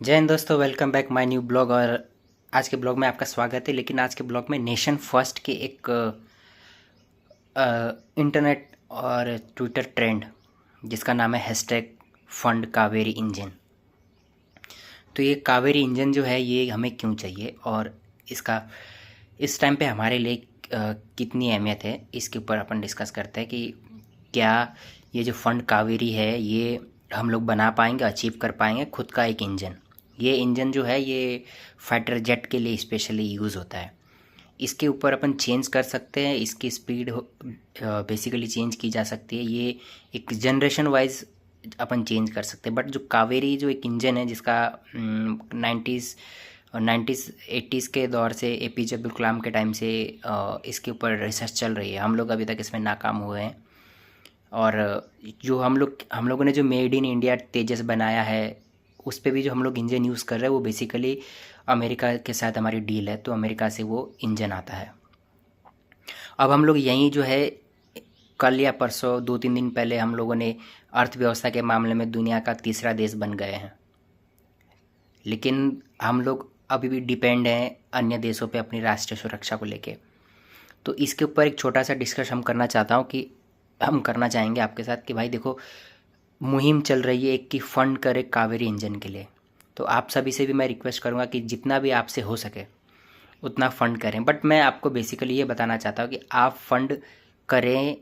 जय हिंद दोस्तों, welcome back my new blog. और आज के ब्लॉग में आपका स्वागत है। लेकिन आज के ब्लॉग में नेशन फर्स्ट के एक इंटरनेट और ट्विटर ट्रेंड जिसका नाम है हैशटैग फंड कावेरी इंजन। तो ये कावेरी इंजन जो है ये हमें क्यों चाहिए और इसका इस टाइम पे हमारे लिए कितनी अहमियत है, इसके ऊपर अपन डिस्कस करते हैं कि क्या ये जो फंड कावेरी है ये हम लोग बना पाएंगे, अचीव कर पाएंगे खुद का एक इंजन। ये इंजन जो है ये फाइटर जेट के लिए स्पेशली यूज़ होता है। इसके ऊपर अपन चेंज कर सकते हैं, इसकी स्पीड बेसिकली चेंज की जा सकती है। ये एक जनरेशन वाइज अपन चेंज कर सकते हैं। बट जो कावेरी जो एक इंजन है जिसका 90s 80s के दौर से एपीजे अब्दुल कलाम के टाइम से इसके ऊपर रिसर्च चल रही है। हम लोग अभी तक इसमें नाकाम हुए हैं। और जो हम लोगों ने जो मेड इन इंडिया तेजस बनाया है उस पे भी जो हम लोग इंजन यूज़ कर रहे हैं वो बेसिकली अमेरिका के साथ हमारी डील है, तो अमेरिका से वो इंजन आता है। अब हम लोग यहीं जो है कल या परसों 2-3 दिन पहले हम लोगों ने अर्थव्यवस्था के मामले में दुनिया का तीसरा देश बन गए हैं। लेकिन हम लोग अभी भी डिपेंड हैं अन्य देशों पे अपनी राष्ट्रीय सुरक्षा को लेके। तो इसके ऊपर एक छोटा सा डिस्कस हम करना चाहता हूँ कि हम करना चाहेंगे आपके साथ कि भाई देखो, मुहिम चल रही है एक कि फ़ंड करे कावेरी इंजन के लिए। तो आप सभी से भी मैं रिक्वेस्ट करूँगा कि जितना भी आपसे हो सके उतना फ़ंड करें। बट मैं आपको बेसिकली ये बताना चाहता हूँ कि आप फ़ंड करें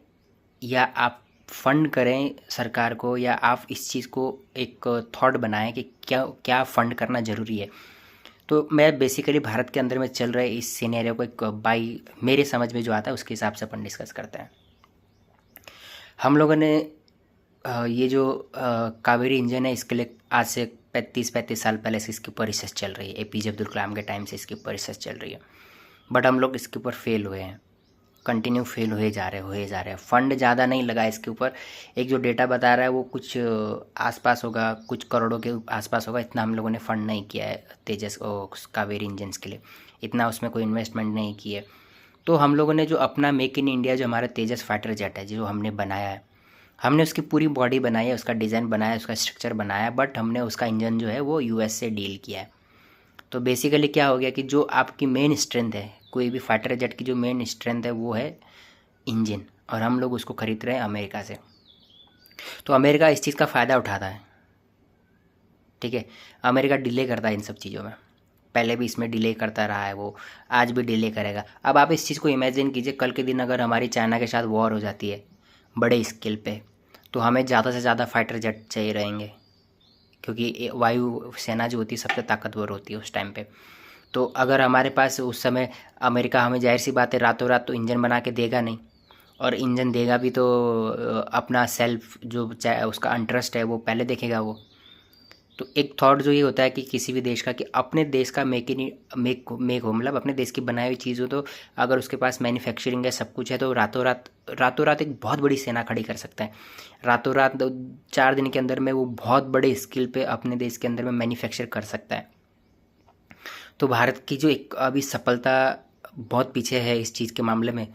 या आप फ़ंड करें सरकार को, या आप इस चीज़ को एक थॉट बनाएं कि क्या क्या फ़ंड करना ज़रूरी है। तो मैं बेसिकली भारत के अंदर में चल रहे इस सिनेरियो को एक बाई मेरे समझ में जो आता है उसके हिसाब से अपन डिस्कस करते हैं। हम लोगों ने ये जो कावेरी इंजन है इसके लिए आज से 35 साल पहले से इसके ऊपर रिसर्च चल रही है। एपीजे अब्दुल कलाम के टाइम से इसके ऊपर रिसर्च चल रही है। बट हम लोग इसके ऊपर फेल हुए हैं, कंटिन्यू फेल हुए जा रहे हैं। फंड ज़्यादा नहीं लगा इसके ऊपर। एक जो डेटा बता रहा है वो कुछ आसपास होगा, कुछ करोड़ों के आसपास होगा। इतना हम लोगों ने फ़ंड नहीं किया है तेजस कावेरी इंजन्स के लिए, इतना उसमें कोई इन्वेस्टमेंट नहीं की है। तो हम लोगों ने जो अपना मेक इन इंडिया जो हमारा तेजस फाइटर जेट है जो हमने बनाया है, हमने उसकी पूरी बॉडी बनाई है, उसका डिज़ाइन बनाया है, उसका स्ट्रक्चर बनाया है। बट हमने उसका इंजन जो है वो यूएस से डील किया है। तो बेसिकली क्या हो गया कि जो आपकी मेन स्ट्रेंथ है, कोई भी फाइटर जेट की जो मेन स्ट्रेंथ है वो है इंजन, और हम लोग उसको ख़रीद रहे हैं अमेरिका से। तो अमेरिका इस चीज़ का फ़ायदा उठाता है, ठीक है। अमेरिका डिले करता है इन सब चीज़ों में, पहले भी इसमें डिले करता रहा है वो, आज भी डिले करेगा। अब आप इस चीज़ को इमेजिन कीजिए, कल के दिन अगर हमारी चाइना के साथ वॉर हो जाती है बड़े स्केल पे, तो हमें ज़्यादा से ज़्यादा फाइटर जेट चाहिए रहेंगे, क्योंकि वायु सेना जो होती है सबसे ताकतवर होती है उस टाइम पे। तो अगर हमारे पास उस समय अमेरिका हमें जाहिर सी बात है रातों रात तो इंजन बना के देगा नहीं, और इंजन देगा भी तो अपना सेल्फ जो उसका इंटरेस्ट है वो पहले देखेगा वो। तो एक थॉट जो ये होता है कि किसी भी देश का कि अपने देश का मेक हो, मतलब अपने देश की बनाई हुई चीज़ हो, तो अगर उसके पास मैन्युफैक्चरिंग है, सब कुछ है, तो रातों रात एक बहुत बड़ी सेना खड़ी कर सकता है। रातों रात 4 दिन के अंदर में वो बहुत बड़े स्किल पे अपने देश के अंदर में मैन्युफैक्चर कर सकता है। तो भारत की जो एक अभी सफलता बहुत पीछे है इस चीज़ के मामले में।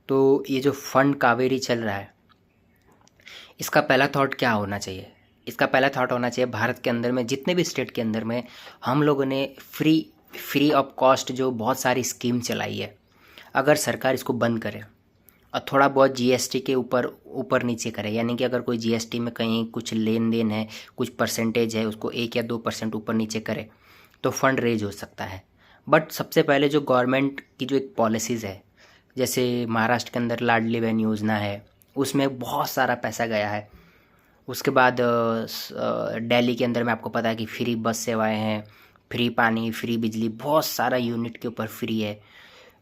तो ये जो फंड कावेरी चल रहा है इसका पहला थॉट क्या होना चाहिए? इसका पहला थॉट होना चाहिए भारत के अंदर में जितने भी स्टेट के अंदर में हम लोगों ने फ्री ऑफ कॉस्ट जो बहुत सारी स्कीम चलाई है, अगर सरकार इसको बंद करे और थोड़ा बहुत जीएसटी के ऊपर ऊपर नीचे करे, यानी कि अगर कोई जीएसटी में कहीं कुछ लेन देन है, कुछ परसेंटेज है, उसको 1 या 2% ऊपर नीचे करे तो फंड रेज हो सकता है। बट सबसे पहले जो गवर्नमेंट की जो एक पॉलिसीज़ है, जैसे महाराष्ट्र के अंदर लाडली बहन योजना है, उसमें बहुत सारा पैसा गया है। उसके बाद दिल्ली के अंदर में आपको पता है कि फ्री बस सेवाएं हैं, फ्री पानी, फ्री बिजली, बहुत सारा यूनिट के ऊपर फ्री है।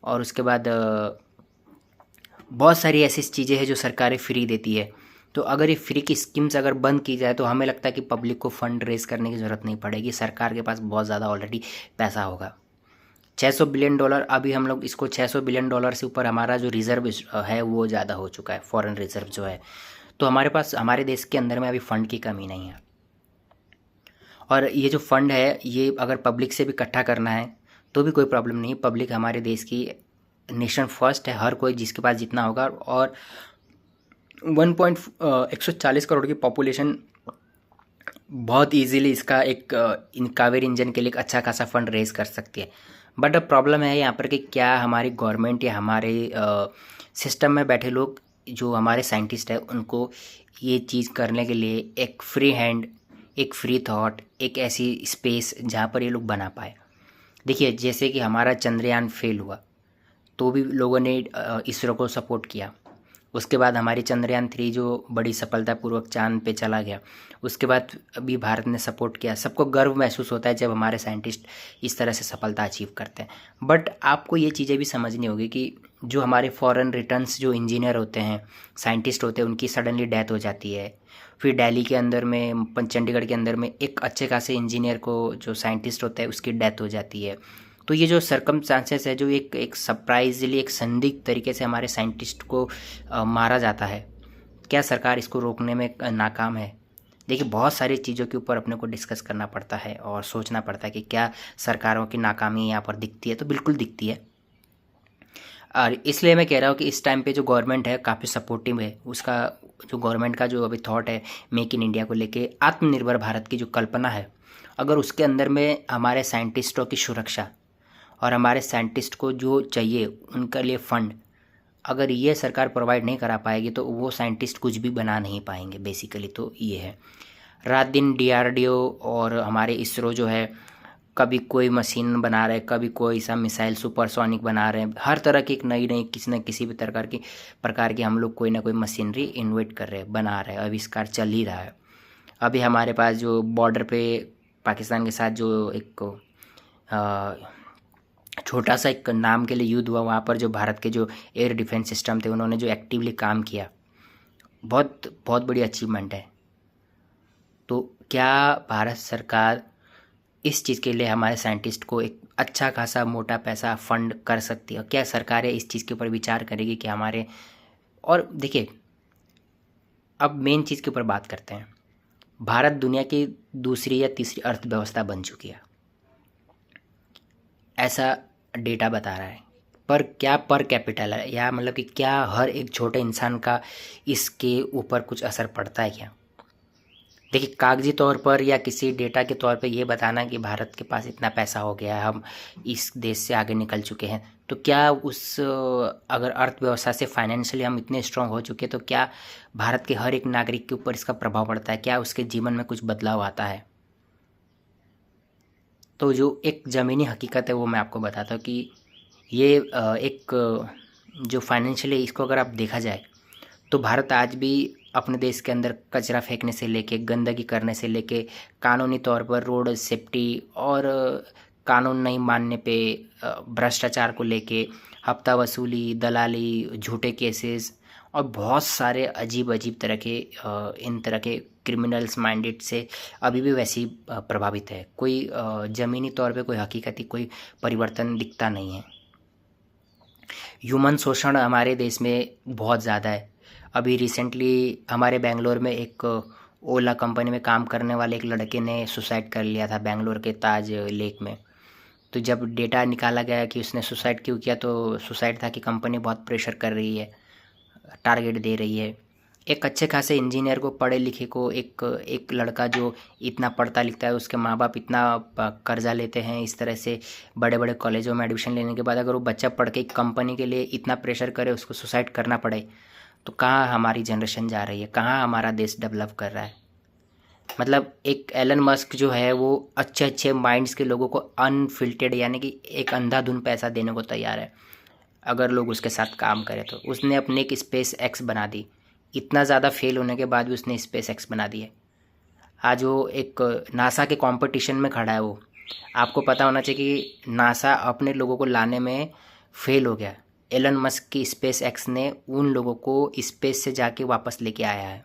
और उसके बाद बहुत सारी ऐसी चीज़ें हैं जो सरकारें फ्री देती है। तो अगर ये फ्री की स्कीम्स अगर बंद की जाए तो हमें लगता है कि पब्लिक को फंड रेज करने की ज़रूरत नहीं पड़ेगी, सरकार के पास बहुत ज़्यादा ऑलरेडी पैसा होगा। $600 बिलियन, अभी हम लोग इसको $600 बिलियन से ऊपर हमारा जो रिज़र्व है वो ज़्यादा हो चुका है, फॉरेन रिज़र्व जो है। तो हमारे पास हमारे देश के अंदर में अभी फ़ंड की कमी नहीं है। और ये जो फ़ंड है ये अगर पब्लिक से भी इकट्ठा करना है तो भी कोई प्रॉब्लम नहीं। पब्लिक हमारे देश की नेशन फर्स्ट है, हर कोई जिसके पास जितना होगा। और 140 करोड़ की पॉपुलेशन बहुत इजीली इसका एक इन कावेरी इंजन के लिए एक अच्छा खासा फंड रेज कर सकती है। बट अब प्रॉब्लम है यहाँ पर कि क्या हमारी गवर्नमेंट या हमारे सिस्टम में बैठे लोग, जो हमारे साइंटिस्ट हैं, उनको ये चीज़ करने के लिए एक फ्री हैंड, एक फ्री थॉट, एक ऐसी स्पेस जहाँ पर ये लोग बना पाए। देखिए, जैसे कि हमारा चंद्रयान फेल हुआ तो भी लोगों ने इसरो को सपोर्ट किया। उसके बाद हमारी चंद्रयान 3 जो बड़ी सफलतापूर्वक चाँद पे चला गया, उसके बाद अभी भारत ने सपोर्ट किया। सबको गर्व महसूस होता है जब हमारे साइंटिस्ट इस तरह से सफलता अचीव करते हैं। बट आपको ये चीज़ें भी समझनी होगी कि जो हमारे फॉरेन रिटर्न्स जो इंजीनियर होते हैं, साइंटिस्ट होते हैं, उनकी सडनली डेथ हो जाती है। फिर दिल्ली के अंदर में, चंडीगढ़ के अंदर में एक अच्छे खासे इंजीनियर को, जो साइंटिस्ट होता है, उसकी डेथ हो जाती है। तो ये जो सर्कमस्टांसेस है, जो एक एक सरप्राइजली, एक संदिग्ध तरीके से हमारे साइंटिस्ट को मारा जाता है, क्या सरकार इसको रोकने में नाकाम है? देखिए, बहुत सारी चीज़ों के ऊपर अपने को डिस्कस करना पड़ता है और सोचना पड़ता है कि क्या सरकारों की नाकामी यहाँ पर दिखती है? तो बिल्कुल दिखती है। और इसलिए मैं कह रहा हूँ कि इस टाइम पे जो गवर्नमेंट है काफ़ी सपोर्टिव है। उसका जो गवर्नमेंट का जो अभी थॉट है मेक इन इंडिया को लेके, आत्मनिर्भर भारत की जो कल्पना है, अगर उसके अंदर में हमारे साइंटिस्टों की सुरक्षा और हमारे साइंटिस्ट को जो चाहिए उनके लिए फ़ंड, अगर ये सरकार प्रोवाइड नहीं करा पाएगी तो वो साइंटिस्ट कुछ भी बना नहीं पाएंगे। बेसिकली तो ये है। रात दिन डीआरडीओ और हमारे इसरो जो है, कभी कोई मशीन बना रहे, कभी कोई सा मिसाइल सुपरसोनिक बना रहे हैं। हर तरह की एक नई नई किसी न किसी भी प्रकार की हम लोग कोई ना कोई मशीनरी इन्वेंट कर रहे हैं, बना रहे हैं, आविष्कार चल ही रहा है। अभी हमारे पास जो बॉर्डर पे पाकिस्तान के साथ जो एक छोटा सा एक नाम के लिए युद्ध हुआ, वहाँ पर जो भारत के जो एयर डिफेंस सिस्टम थे, उन्होंने जो एक्टिवली काम किया, बहुत बहुत बड़ी अचीवमेंट है। तो क्या भारत सरकार इस चीज़ के लिए हमारे साइंटिस्ट को एक अच्छा खासा मोटा पैसा फंड कर सकती है? क्या सरकारें इस चीज़ के ऊपर विचार करेगी कि हमारे, और देखिए, अब मेन चीज़ के ऊपर बात करते हैं। भारत दुनिया की दूसरी या तीसरी अर्थव्यवस्था बन चुकी है, ऐसा डेटा बता रहा है। पर क्या पर कैपिटल है, या मतलब कि क्या हर एक छोटे इंसान का इसके ऊपर कुछ असर पड़ता है क्या? देखिए, कागजी तौर पर या किसी डेटा के तौर पे ये बताना कि भारत के पास इतना पैसा हो गया है, हम इस देश से आगे निकल चुके हैं, तो क्या उस अगर अर्थव्यवस्था से फाइनेंशियली हम इतने स्ट्रांग हो चुके, तो क्या भारत के हर एक नागरिक के ऊपर इसका प्रभाव पड़ता है? क्या उसके जीवन में कुछ बदलाव आता है? तो जो एक ज़मीनी हकीकत है वो मैं आपको बताता हूँ कि ये एक जो फाइनेंशियली इसको अगर आप देखा जाए, तो भारत आज भी अपने देश के अंदर कचरा फेंकने से लेके, गंदगी करने से लेके, कानूनी तौर पर रोड सेफ्टी और कानून नहीं मानने पे भ्रष्टाचार को लेके, हफ्ता वसूली, दलाली, झूठे केसेस और बहुत सारे अजीब अजीब तरह के इन तरह के क्रिमिनल्स माइंडेड से अभी भी वैसे ही प्रभावित है। कोई ज़मीनी तौर पे कोई हकीकती कोई परिवर्तन दिखता नहीं है। ह्यूमन शोषण हमारे देश में बहुत ज़्यादा है। अभी रिसेंटली हमारे बेंगलोर में एक ओला कंपनी में काम करने वाले एक लड़के ने सुसाइड कर लिया था, बेंगलोर के ताज लेक में। तो जब डेटा निकाला गया कि उसने सुसाइड क्यों किया, तो सुसाइड था कि कंपनी बहुत प्रेशर कर रही है, टारगेट दे रही है। एक अच्छे खासे इंजीनियर को, पढ़े लिखे को, एक लड़का जो इतना पढ़ता लिखता है, उसके माँ बाप इतना कर्जा लेते हैं इस तरह से, बड़े बड़े कॉलेजों में एडमिशन लेने के बाद अगर वो बच्चा पढ़ के एक कंपनी के लिए इतना प्रेशर करे, उसको सुसाइड करना पड़े, तो कहाँ हमारी जनरेशन जा रही है? कहाँ हमारा देश डेवलप कर रहा है? मतलब एक एलन मस्क जो है, वो अच्छे अच्छे माइंड्स के लोगों को अनफिल्टर्ड, यानी कि एक अंधाधुन पैसा देने को तैयार है अगर लोग उसके साथ काम करें। तो उसने अपने एक स्पेस एक्स बना दी, इतना ज़्यादा फेल होने के बाद भी उसने स्पेस एक्स बना दी है। आज वो एक नासा के कंपटीशन में खड़ा है। वो आपको पता होना चाहिए कि नासा अपने लोगों को लाने में फेल हो गया, एलन मस्क की स्पेस एक्स ने उन लोगों को स्पेस से जाके वापस लेके आया है।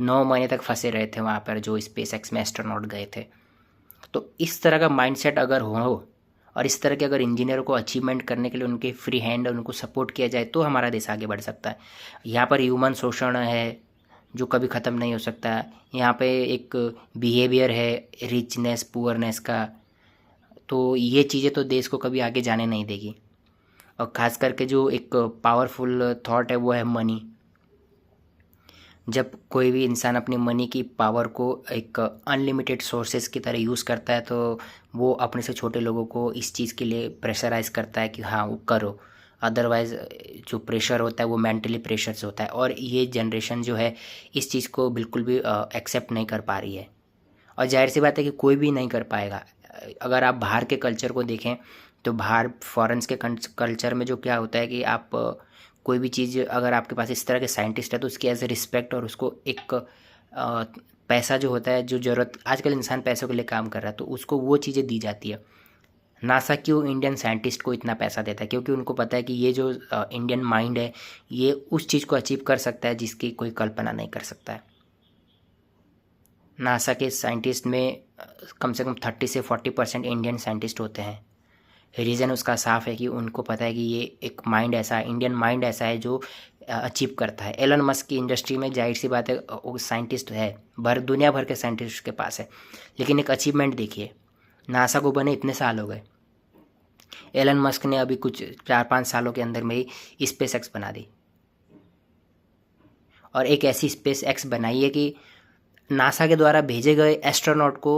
9 महीने तक फंसे रहे थे वहाँ पर जो स्पेस एक्स में एस्ट्रोनॉट गए थे। तो इस तरह का माइंडसेट अगर हो और इस तरह के अगर इंजीनियरों को अचीवमेंट करने के लिए उनके फ्री हैंड, उनको सपोर्ट किया जाए, तो हमारा देश आगे बढ़ सकता है। यहाँ पर ह्यूमन शोषण है जो कभी ख़त्म नहीं हो सकता। यहाँ पे एक बिहेवियर है रिचनेस पुअरनेस का, तो ये चीज़ें तो देश को कभी आगे जाने नहीं देगी। और ख़ास करके जो एक पावरफुल थॉट है वो है मनी। जब कोई भी इंसान अपनी मनी की पावर को एक अनलिमिटेड सोर्सेज की तरह यूज़ करता है तो वो अपने से छोटे लोगों को इस चीज़ के लिए प्रेशराइज करता है कि हाँ वो करो। अदरवाइज़ जो प्रेशर होता है वो मेंटली प्रेशर से होता है, और ये जनरेशन जो है इस चीज़ को बिल्कुल भी एक्सेप्ट नहीं कर पा रही है। और जाहिर सी बात है कि कोई भी नहीं कर पाएगा। अगर आप बाहर के कल्चर को देखें तो बाहर फॉरेन्स के कल्चर में जो क्या होता है कि आप कोई भी चीज़, अगर आपके पास इस तरह के साइंटिस्ट है तो उसकी एज ए रिस्पेक्ट और उसको एक पैसा जो होता है, जो ज़रूरत, आजकल इंसान पैसों के लिए काम कर रहा है तो उसको वो चीज़ें दी जाती है। नासा क्यों इंडियन साइंटिस्ट को इतना पैसा देता है? क्योंकि उनको पता है कि ये जो इंडियन माइंड है ये उस चीज़ को अचीव कर सकता है जिसकी कोई कल्पना नहीं कर सकता है। नासा के साइंटिस्ट में कम से कम 30 से 40% इंडियन साइंटिस्ट होते हैं। रीज़न उसका साफ है कि उनको पता है कि ये एक माइंड ऐसा है, इंडियन माइंड ऐसा है जो अचीव करता है। एलन मस्क की इंडस्ट्री में जाहिर सी बात है वो साइंटिस्ट है, दुनिया भर के साइंटिस्ट के पास है, लेकिन एक अचीवमेंट देखिए, नासा को बने इतने साल हो गए, एलन मस्क ने अभी कुछ 4-5 सालों के अंदर में ही स्पेस एक्स बना दी, और एक ऐसी स्पेस एक्स बनाई है कि नासा के द्वारा भेजे गए एस्ट्रोनॉट को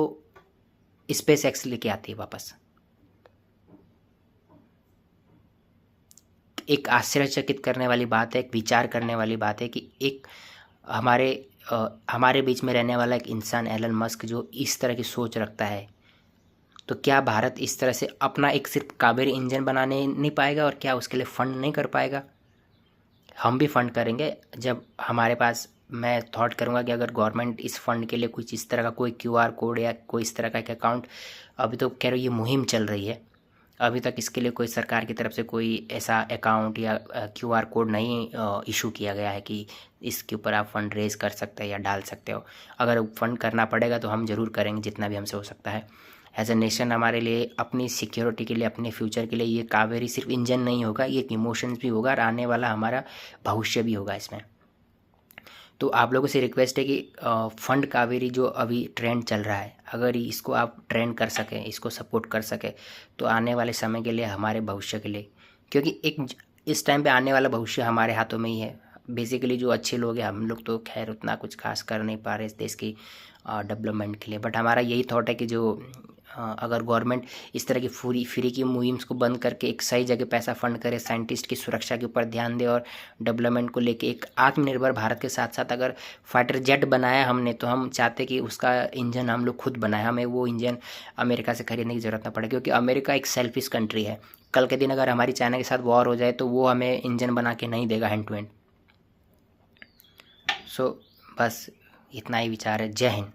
स्पेस एक्स लेके आती है वापस। एक आश्चर्यचकित करने वाली बात है, एक विचार करने वाली बात है कि एक हमारे बीच में रहने वाला एक इंसान एलन मस्क जो इस तरह की सोच रखता है, तो क्या भारत इस तरह से अपना एक सिर्फ कावेरी इंजन बनाने नहीं पाएगा, और क्या उसके लिए फंड नहीं कर पाएगा? हम भी फंड करेंगे जब हमारे पास, मैं थॉट करूँगा कि अगर गवर्नमेंट इस फंड के लिए कुछ इस तरह का कोई QR कोड या कोई इस तरह का एक अकाउंट, अभी तो कह रहे ये मुहिम चल रही है, अभी तक इसके लिए कोई सरकार की तरफ से कोई ऐसा अकाउंट या QR कोड नहीं इशू किया गया है कि इसके ऊपर आप फंड रेज कर सकते हैं या डाल सकते हो। अगर फंड करना पड़ेगा तो हम ज़रूर करेंगे जितना भी हमसे हो सकता है। एज ए नेशन हमारे लिए, अपनी सिक्योरिटी के लिए, अपने फ्यूचर के लिए ये कावेरी सिर्फ इंजन नहीं होगा, ये एक इमोशंस भी होगा और आने वाला हमारा भविष्य भी होगा इसमें। तो आप लोगों से रिक्वेस्ट है कि फंड कावेरी जो अभी ट्रेंड चल रहा है, अगर इसको आप ट्रेंड कर सकें, इसको सपोर्ट कर सकें, तो आने वाले समय के लिए, हमारे भविष्य के लिए, क्योंकि एक इस टाइम पे आने वाला भविष्य हमारे हाथों में ही है। बेसिकली जो अच्छे लोग हैं, हम लोग तो खैर उतना कुछ खास कर नहीं पा रहे इस देश की डेवलपमेंट के लिए, बट हमारा यही थॉट है कि जो अगर गवर्नमेंट इस तरह की फ्री की मुहिम्स को बंद करके एक सही जगह पैसा फंड करे, साइंटिस्ट की सुरक्षा के ऊपर ध्यान दे और डेवलपमेंट को लेके एक आत्मनिर्भर भारत के साथ साथ, अगर फाइटर जेट बनाया हमने तो हम चाहते कि उसका इंजन हम लोग खुद बनाए, हमें वो इंजन अमेरिका से खरीदने की ज़रूरत ना पड़े, क्योंकि अमेरिका एक सेल्फिश कंट्री है। कल के दिन अगर हमारी चाइना के साथ वॉर हो जाए तो वो हमें इंजन बना के नहीं देगा हैंड टू हैंड। सो बस इतना ही विचार है। जय हिंद।